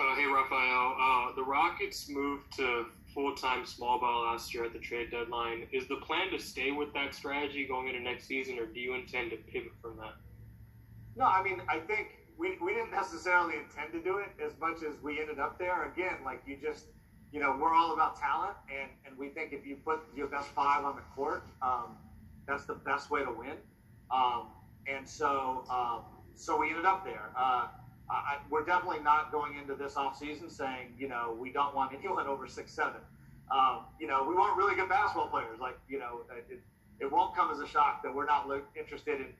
Hey, Rafael. The Rockets moved to full-time small ball last year at the trade deadline. Is the plan to stay with that strategy going into next season, or do you intend to pivot from that? No, I mean, I think we didn't necessarily intend to do it as much as we ended up there. Again, like we're all about talent, and we think if you put your best five on the court, that's the best way to win. So we ended up there. We're definitely not going into this offseason saying, we don't want anyone over 6'7". We want really good basketball players. It won't come as a shock that we're not interested in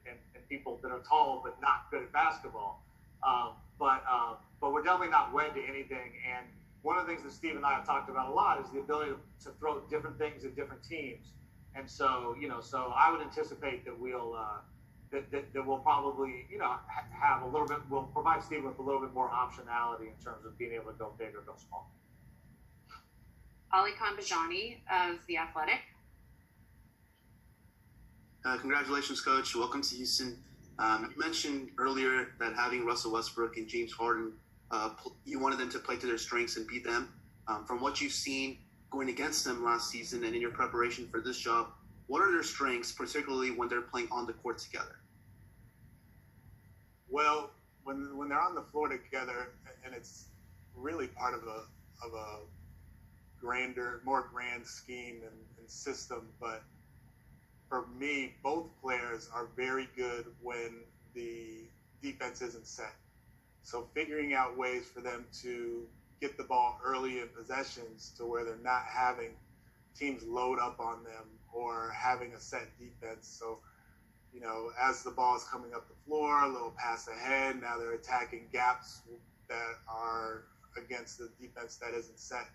people that are tall but not good at basketball. But we're definitely not wed to anything. And one of the things that Steve and I have talked about a lot is the ability to throw different things at different teams. And so I would anticipate that we'll probably, have a little bit, we'll provide Steve with a little bit more optionality in terms of being able to go big or go small. Ali Khanbajani of The Athletic. Congratulations, Coach. Welcome to Houston. You mentioned earlier that having Russell Westbrook and James Harden, you wanted them to play to their strengths and beat them. From what you've seen going against them last season and in your preparation for this job, what are their strengths, particularly when they're playing on the court together? Well, when they're on the floor together, and it's really part of a grander, more grand scheme and system, but for me, both players are very good when the defense isn't set. So figuring out ways for them to get the ball early in possessions to where they're not having teams load up on them or having a set defense. So, as the ball is coming up the floor, a little pass ahead, now they're attacking gaps that are against the defense that isn't set.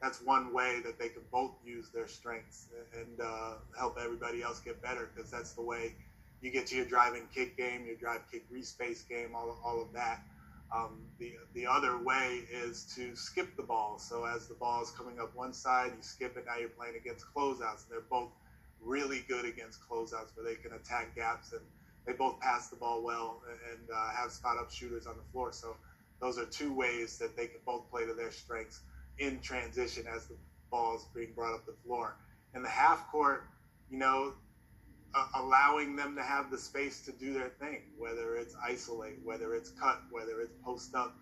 That's one way that they can both use their strengths and help everybody else get better, because that's the way you get to your drive and kick game, your drive, kick, re-space game, all of that. The other way is to skip the ball. So as the ball is coming up one side, you skip it, now you're playing against closeouts. And they're both really good against closeouts where they can attack gaps, and they both pass the ball well and have spot-up shooters on the floor. So those are two ways that they can both play to their strengths in transition as the ball is being brought up the floor. In the half court, allowing them to have the space to do their thing, whether it's isolate, whether it's cut, whether it's post up,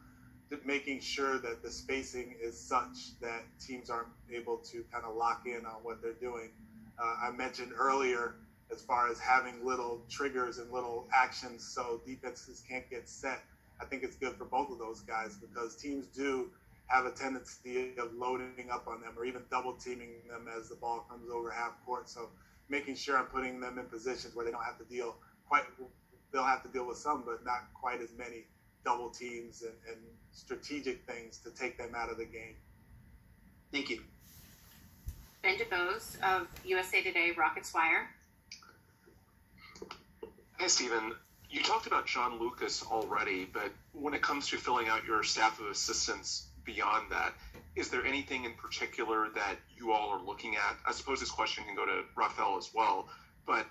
making sure that the spacing is such that teams aren't able to kind of lock in on what they're doing. I mentioned earlier, as far as having little triggers and little actions so defenses can't get set, I think it's good for both of those guys, because teams do have a tendency of loading up on them or even double teaming them as the ball comes over half court. So making sure I'm putting them in positions where they don't have to they'll have to deal with some, but not quite as many double teams and strategic things to take them out of the game. Thank you. Ben DeBose of USA Today Rockets Wire. Hey, Stephen. You talked about John Lucas already, but when it comes to filling out your staff of assistants beyond that, is there anything in particular that you all are looking at? I suppose this question can go to Rafael as well, but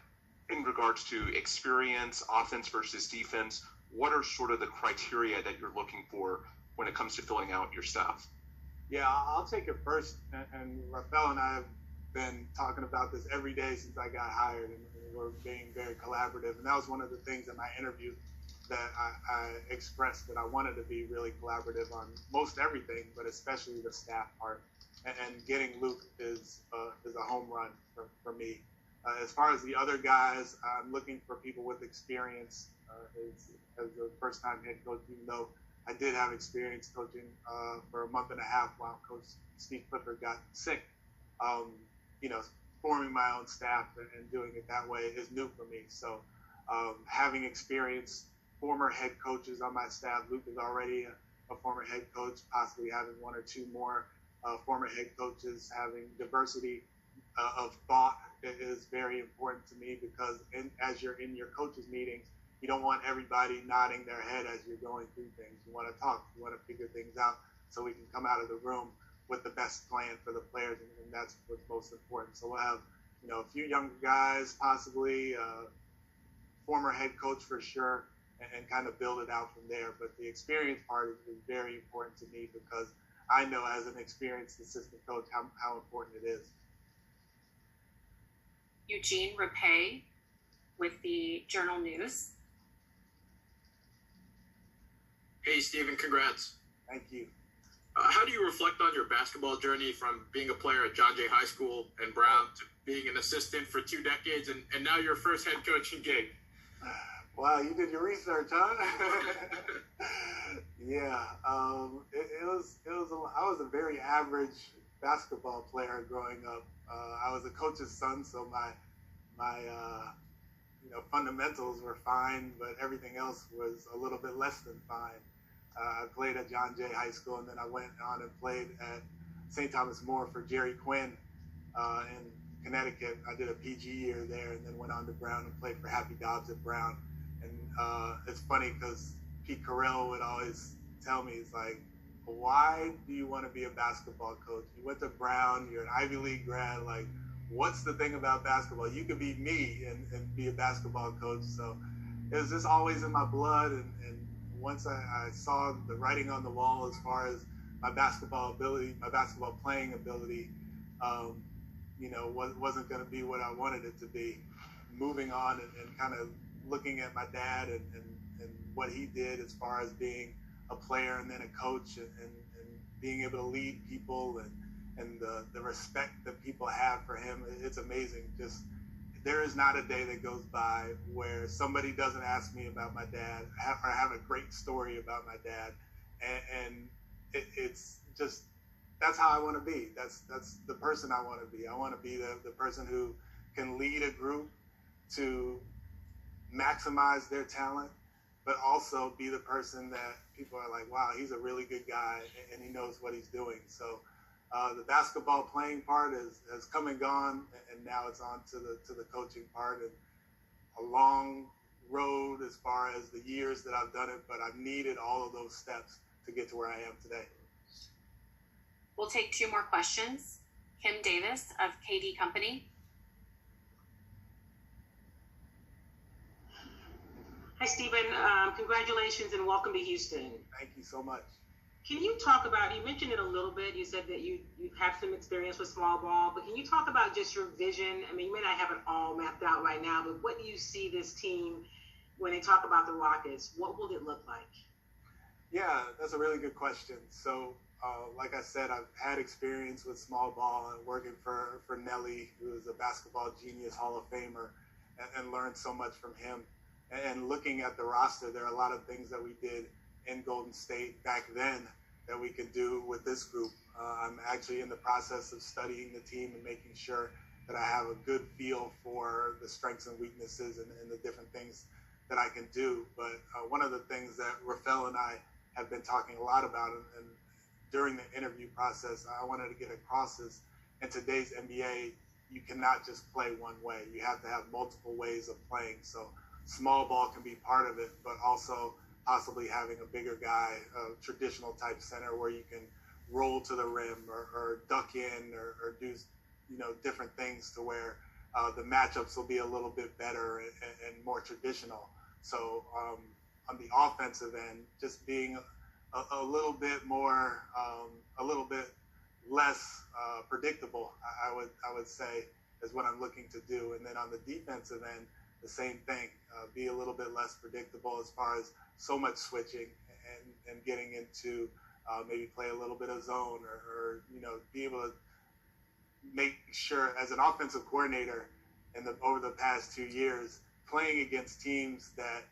in regards to experience, offense versus defense, what are sort of the criteria that you're looking for when it comes to filling out your staff? Yeah, I'll take it first. And Rafael and I have been talking about this every day since I got hired, and we're being very collaborative. And that was one of the things in my interview that I expressed, that I wanted to be really collaborative on most everything, but especially the staff part. And getting Luke is a home run for me. As far as the other guys, I'm looking for people with experience as a first-time head coach, even though I did have experience coaching for a month and a half while Coach Steve Clifford got sick. Forming my own staff and doing it that way is new for me. So having experienced former head coaches on my staff, Luke is already a former head coach, possibly having one or two more former head coaches, having diversity of thought is very important to me, because as you're in your coaches meetings, you don't want everybody nodding their head as you're going through things. You want to talk, you want to figure things out so we can come out of the room with the best plan for the players, and that's what's most important. So we'll have, a few younger guys, possibly former head coach for sure, and kind of build it out from there. But the experience part is very important to me because I know as an experienced assistant coach how important it is. Eugene Rapay with the Journal News. Hey, Stephen, congrats. Thank you. How do you reflect on your basketball journey from being a player at John Jay High School and Brown to being an assistant for 2 decades and now your first head coaching gig? Wow, you did your research, huh? Yeah, it was. I was a very average basketball player growing up. I was a coach's son, so my fundamentals were fine, but everything else was a little bit less than fine. I played at John Jay High School, and then I went on and played at St. Thomas More for Jerry Quinn in Connecticut. I did a PG year there, and then went on to Brown and played for Happy Dobbs at Brown. And it's funny because Pete Carell would always tell me, he's like, why do you want to be a basketball coach? You went to Brown, you're an Ivy League grad, like, what's the thing about basketball? You could be me and be a basketball coach. So it was just always in my blood. And once I saw the writing on the wall as far as my basketball ability, my basketball playing ability, wasn't going to be what I wanted it to be. Moving on and kind of looking at my dad and what he did as far as being a player and then a coach and being able to lead people and the respect that people have for him, it's amazing. Just there is not a day that goes by where somebody doesn't ask me about my dad or have a great story about my dad, and it's just that's how I want to be. That's the person I want to be. I want to be the person who can lead a group to maximize their talent, but also be the person that people are like, wow, he's a really good guy and he knows what he's doing. So the basketball playing part has come and gone, and now it's on to the coaching part, and a long road as far as the years that I've done it, but I've needed all of those steps to get to where I am today. We'll take 2 more questions. Kim Davis of KD Company. Hi, Stephen. Congratulations and welcome to Houston. Thank you so much. Can you talk about, you mentioned it a little bit, you said that you have some experience with small ball, but can you talk about just your vision? I mean, you may not have it all mapped out right now, but what do you see this team when they talk about the Rockets? What will it look like? Yeah, that's a really good question. So, like I said, I've had experience with small ball and working for Nelly, who is a basketball genius, Hall of Famer, and learned so much from him. And looking at the roster, there are a lot of things that we did in Golden State back then that we could do with this group. I'm actually in the process of studying the team and making sure that I have a good feel for the strengths and weaknesses and the different things that I can do. But one of the things that Rafael and I have been talking a lot about, and during the interview process, I wanted to get across is in today's NBA, you cannot just play one way. You have to have multiple ways of playing. So small ball can be part of it, but also possibly having a bigger guy, a traditional type center where you can roll to the rim or duck in or do, different things to where the matchups will be a little bit better and more traditional. So on the offensive end, just being a little bit more, a little bit less predictable, I would say, is what I'm looking to do. And then on the defensive end, the same thing, be a little bit less predictable as far as so much switching and getting into maybe play a little bit of zone or be able to make sure as an offensive coordinator over the past 2 years, playing against teams that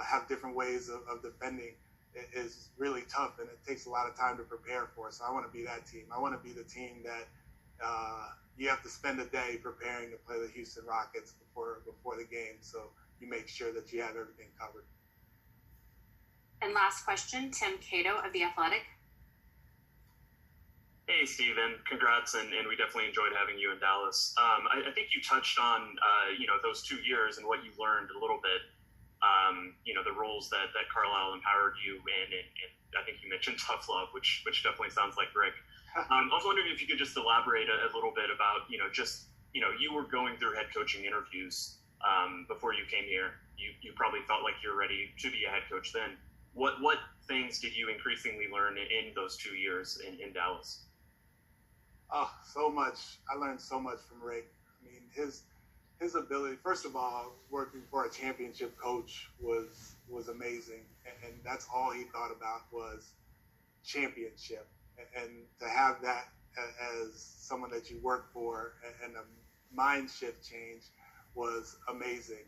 have different ways of defending is really tough, and it takes a lot of time to prepare for. So I want to be that team. I want to be the team that you have to spend a day preparing to play the Houston Rockets before the game, so you make sure that you have everything covered. And last question, Tim Cato of The Athletic. Hey, Stephen. Congrats, and we definitely enjoyed having you in Dallas. I think you touched on, those 2 years and what you learned a little bit, the roles that Carlisle empowered you in, and I think you mentioned tough love, which definitely sounds like Rick. I was wondering if you could just elaborate a little bit about, you were going through head coaching interviews before you came here. You probably felt like you're ready to be a head coach then. What things did you increasingly learn in those 2 years in Dallas? Oh, so much. I learned so much from Rick. I mean, his ability, first of all, working for a championship coach was amazing. And that's all he thought about was championship. And to have that as someone that you work for and a mind shift change was amazing.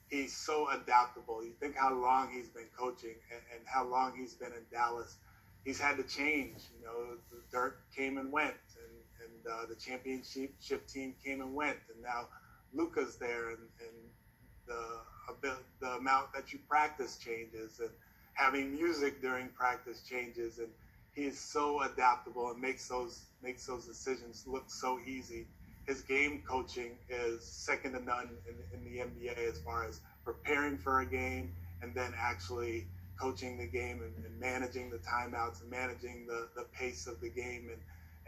He's so adaptable. You think how long he's been coaching and how long he's been in Dallas. He's had to change. You know, Dirk came and went, and the championship team came and went, and now Luka's there, and the amount that you practice changes, and having music during practice changes, and he's so adaptable and makes those decisions look so easy. His game coaching is second to none in the NBA as far as preparing for a game and then actually coaching the game and managing the timeouts and managing the pace of the game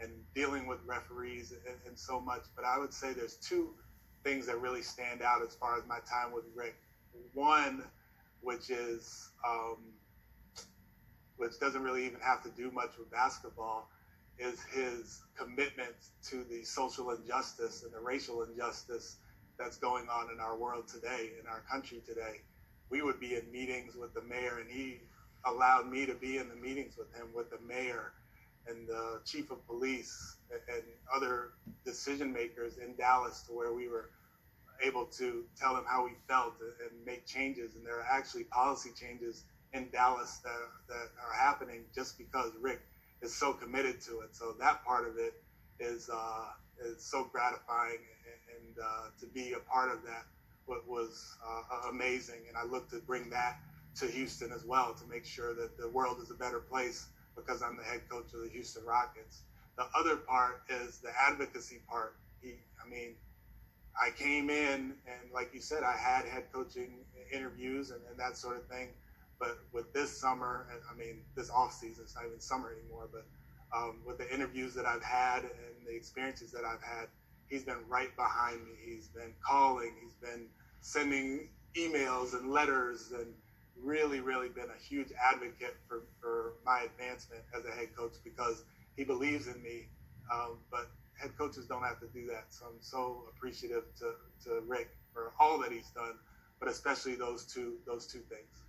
and dealing with referees and so much. But I would say there's two things that really stand out as far as my time with Rick. One, which is which doesn't really even have to do much with basketball, is his commitment to the social injustice and the racial injustice that's going on in our world today, in our country today. We would be in meetings with the mayor, and he allowed me to be in the meetings with him, with the mayor and the chief of police and other decision makers in Dallas, to where we were able to tell them how we felt and make changes. And there are actually policy changes in Dallas that are happening just because Rick is so committed to it. So that part of it is so gratifying, and to be a part of that was amazing. And I look to bring that to Houston as well, to make sure that the world is a better place, because I'm the head coach of the Houston Rockets. The other part is the advocacy part. I came in, and like you said, I had head coaching interviews and that sort of thing. But with this summer, this off season, it's not even summer anymore, but with the interviews that I've had and the experiences that I've had, he's been right behind me. He's been calling, he's been sending emails and letters, and really, really been a huge advocate for my advancement as a head coach, because he believes in me. But head coaches don't have to do that. So I'm so appreciative to Rick for all that he's done, but especially those two things.